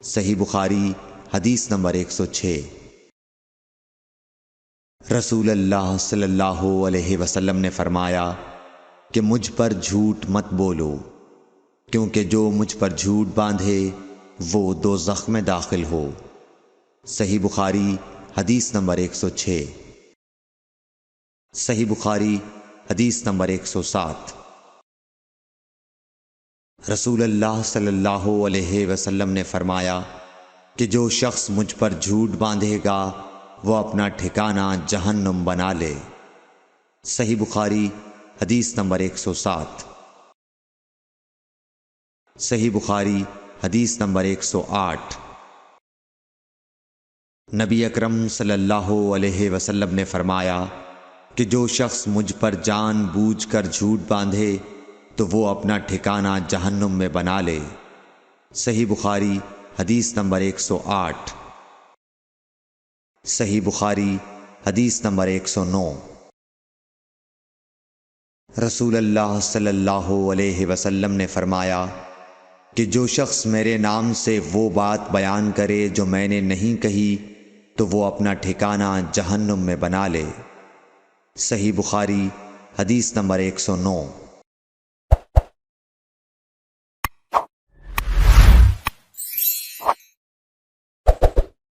صحیح بخاری حدیث نمبر 106۔ رسول اللہ صلی اللہ علیہ وسلم نے فرمایا کہ مجھ پر جھوٹ مت بولو، کیونکہ جو مجھ پر جھوٹ باندھے وہ دوزخ میں داخل ہو۔ صحیح بخاری حدیث نمبر 106۔ صحیح بخاری حدیث نمبر 107۔ رسول اللہ صلی اللہ علیہ وسلم نے فرمایا کہ جو شخص مجھ پر جھوٹ باندھے گا وہ اپنا ٹھکانہ جہنم بنا لے۔ صحیح بخاری حدیث نمبر 107۔ صحیح بخاری حدیث نمبر 108۔ نبی اکرم صلی اللہ علیہ وسلم نے فرمایا کہ جو شخص مجھ پر جان بوجھ کر جھوٹ باندھے تو وہ اپنا ٹھکانہ جہنم میں بنا لے۔ صحیح بخاری حدیث نمبر 108۔ صحیح بخاری حدیث نمبر 109۔ رسول اللہ صلی اللہ علیہ وسلم نے فرمایا کہ جو شخص میرے نام سے وہ بات بیان کرے جو میں نے نہیں کہی تو وہ اپنا ٹھکانہ جہنم میں بنا لے۔ صحیح بخاری حدیث نمبر 109۔